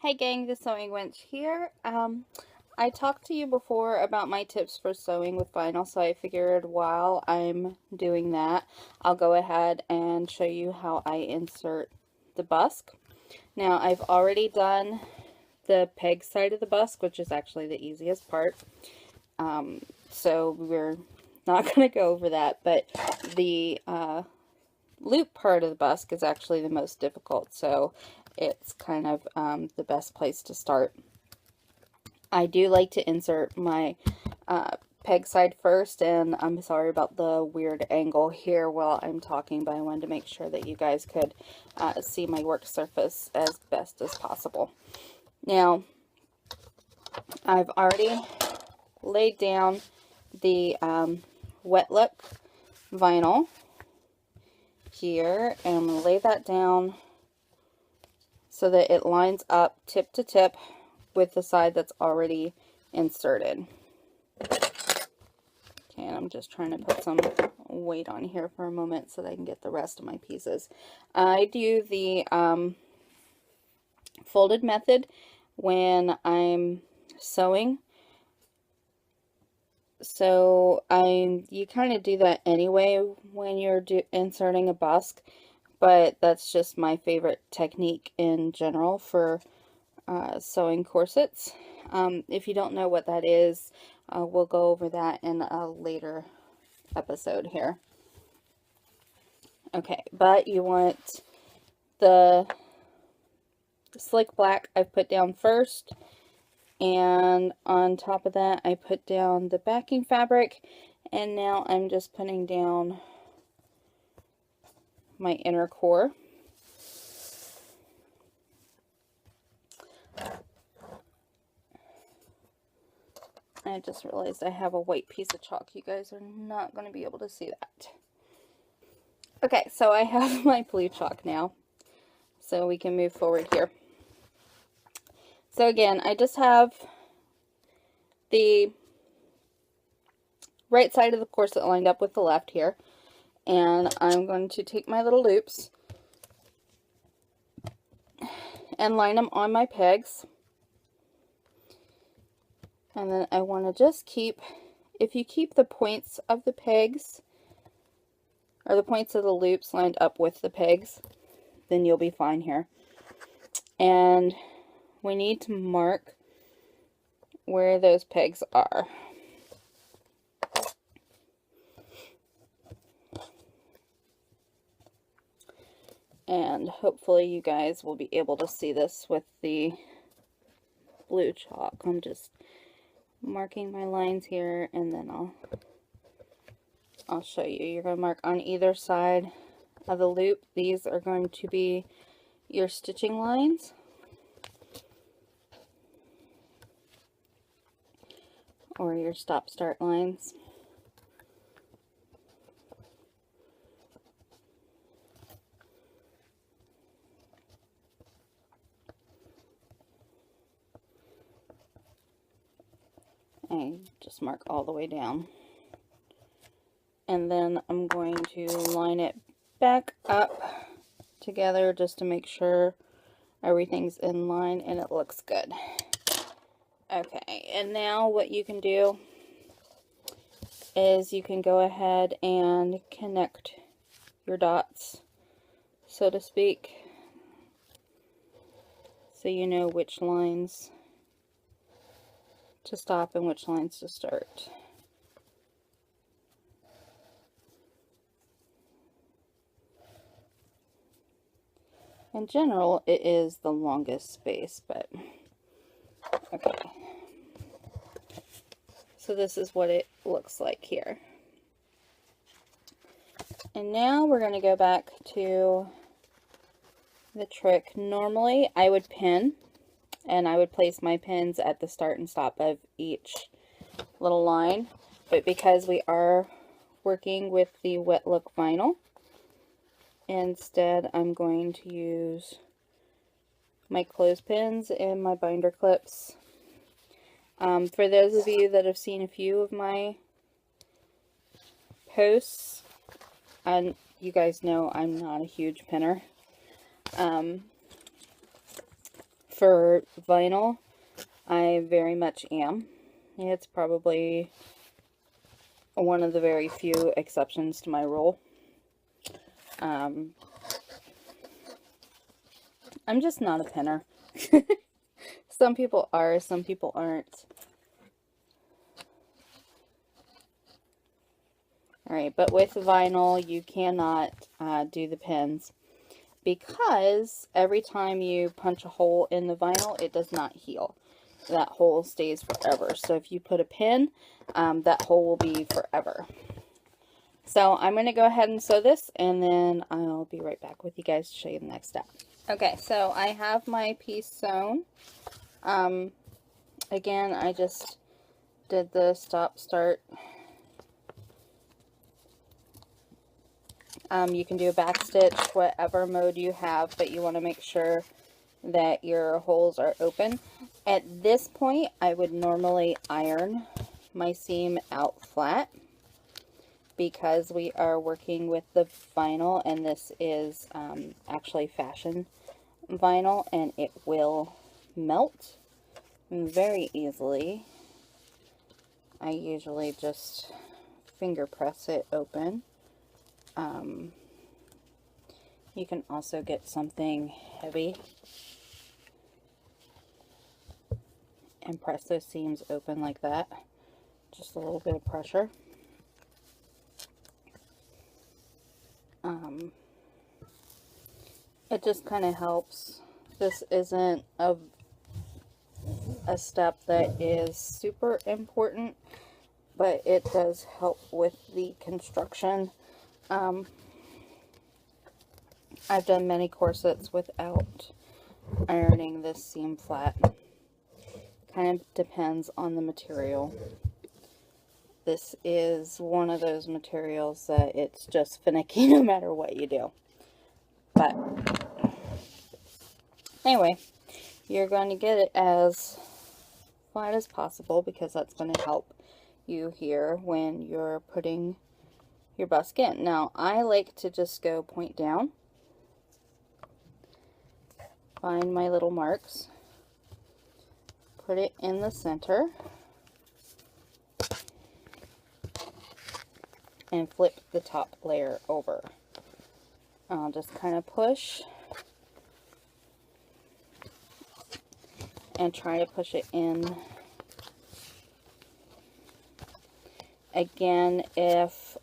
Hey gang, the Sewing Wench here. I talked to you before about my tips for sewing with vinyl, so I figured while I'm doing that, I'll go ahead and show you how I insert the busk. Now, I've already done the peg side of the busk, which is actually the easiest part, so we're not going to go over that, but the loop part of the busk is actually the most difficult, so it's kind of the best place to start. I do like to insert my peg side first, and I'm sorry about the weird angle here while I'm talking, but I wanted to make sure that you guys could see my work surface as best as possible. Now, I've already laid down the wet look vinyl here, and I'm going to lay that down so that it lines up tip to tip with the side that's already inserted. Okay, and I'm just trying to put some weight on here for a moment so that I can get the rest of my pieces. I do the folded method when I'm sewing. So you kind of do that anyway when you're inserting a busk, but that's just my favorite technique in general for sewing corsets. If you don't know what that is, we'll go over that in a later episode here. Okay, but you want the slick black I've put down first, and on top of that I put down the backing fabric, and now I'm just putting down my inner core. I just realized I have a white piece of chalk. You guys are not going to be able to see that. Okay, so I have my blue chalk now, so we can move forward here. So again, I just have the right side of the corset lined up with the left here, and I'm going to take my little loops and line them on my pegs. And then I want to just keep, if you keep the points of the pegs, or the points of the loops lined up with the pegs, then you'll be fine here. And we need to mark where those pegs are. And hopefully you guys will be able to see this with the blue chalk. I'm just marking my lines here, and then I'll show you. You're going to mark on either side of the loop. These are going to be your stitching lines. Or your stop-start lines. I just mark all the way down. And then I'm going to line it back up together just to make sure everything's in line and it looks good. Okay, and now what you can do is you can go ahead and connect your dots, so to speak, so you know which lines to stop and which lines to start. In general, it is the longest space, but okay. So this is what it looks like here. And now we're going to go back to the trick. Normally I would pin, and I would place my pins at the start and stop of each little line, but because we are working with the wet look vinyl, instead I'm going to use my clothespins and my binder clips. For those of you that have seen a few of my posts, and you guys know I'm not a huge pinner. For vinyl, I very much am. It's probably one of the very few exceptions to my rule. I'm just not a pinner. Some people are, some people aren't. Alright, but with vinyl, you cannot do the pins, because every time you punch a hole in the vinyl, it does not heal. That hole stays forever. So if you put a pin, that hole will be forever. So I'm going to go ahead and sew this, and then I'll be right back with you guys to show you the next step. Okay, so I have my piece sewn. Again, I just did the stop start. You can do a back stitch, whatever mode you have, but you want to make sure that your holes are open. At this point, I would normally iron my seam out flat, because we are working with the vinyl, and this is actually fashion vinyl, and it will melt very easily. I usually just finger press it open. You can also get something heavy and press those seams open like that. Just a little bit of pressure. It just kind of helps. This isn't a step that is super important, but it does help with the construction. I've done many corsets without ironing this seam flat. Kind of depends on the material. This is one of those materials that it's just finicky no matter what you do. But anyway, you're going to get it as flat as possible, because that's going to help you here when you're putting your busk in. Now, I like to just go point down, find my little marks, put it in the center, and flip the top layer over. I'll just kind of push and try to push it in. Again, if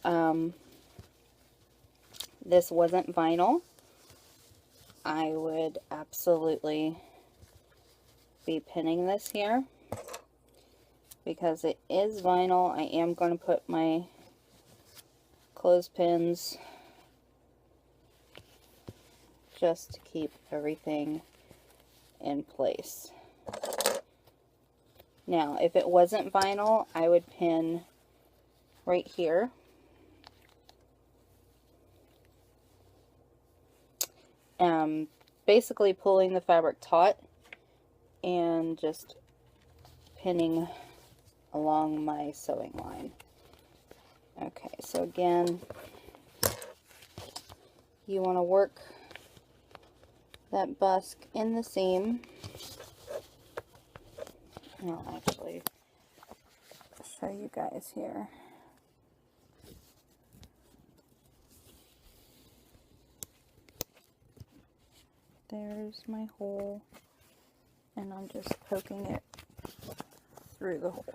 this wasn't vinyl, I would absolutely be pinning this here. Because it is vinyl, I am going to put my clothespins just to keep everything in place. Now, if it wasn't vinyl, I would pin right here. Basically pulling the fabric taut and just pinning along my sewing line. Okay, so again, you want to work that busk in the seam. I'll actually show you guys here. There's my hole, and I'm just poking it through the hole.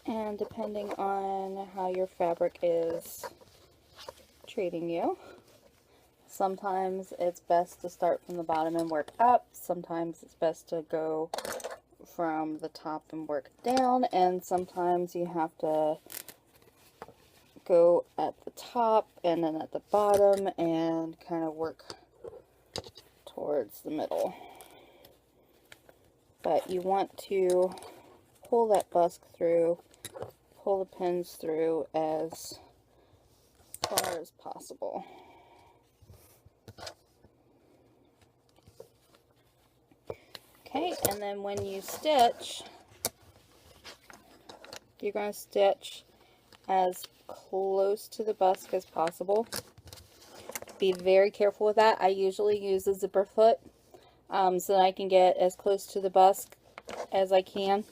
And depending on how your fabric is treating you, sometimes it's best to start from the bottom and work up. Sometimes it's best to go from the top and work down, and sometimes you have to go at the top and then at the bottom and kind of work towards the middle. But you want to pull that busk through, pull the pins through as far as possible. Okay, and then when you stitch, you're going to stitch as close to the busk as possible. Be very careful with that. I usually use a zipper foot so that I can get as close to the busk as I can.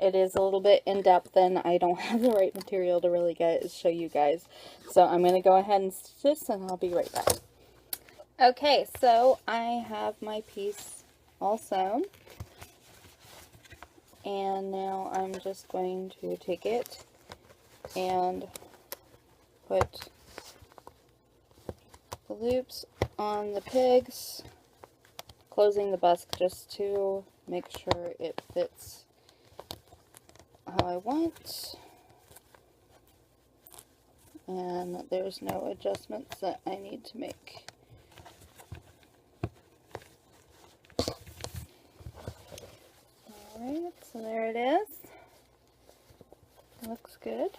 It is a little bit in depth and I don't have the right material to really show you guys. So I'm going to go ahead and stitch this and I'll be right back. Okay, so I have my piece all sewn. And now I'm just going to take it and put the loops on the pegs, closing the busk just to make sure it fits how I want, and there's no adjustments that I need to make. Alright, so there it is. Looks good.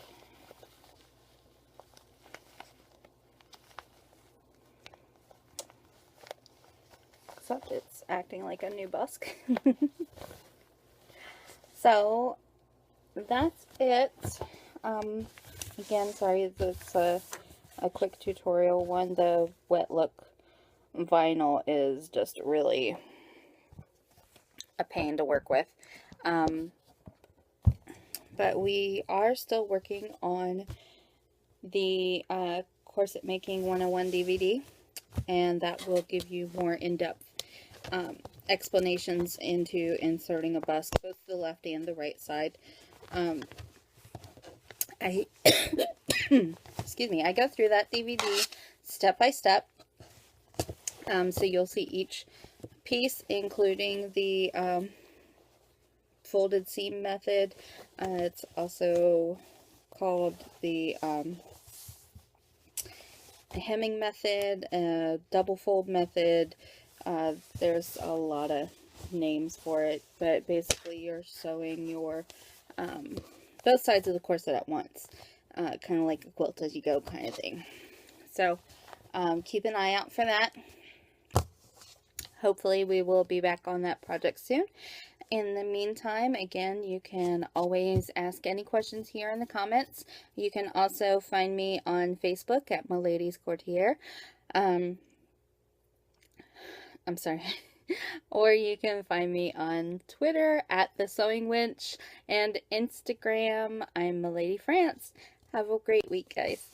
Except it's acting like a new busk. So that's it. Again, sorry, that's a quick tutorial one. The wet look vinyl is just really a pain to work with. But we are still working on the Corset Making 101 DVD, and that will give you more in-depth explanations into inserting a busk, both the left and the right side. Excuse me, I go through that DVD step by step, so you'll see each piece, including the folded seam method. It's also called the hemming method, double fold method. There's a lot of names for it, but basically you're sewing your both sides of the corset at once, kind of like a quilt as you go kind of thing. So keep an eye out for that. Hopefully we will be back on that project soon. In the meantime, again, you can always ask any questions here in the comments. You can also find me on Facebook at Milady's Courtier. I'm sorry. Or you can find me on Twitter at the Sewing Wench, and Instagram, I'm Milady France. Have a great week, guys.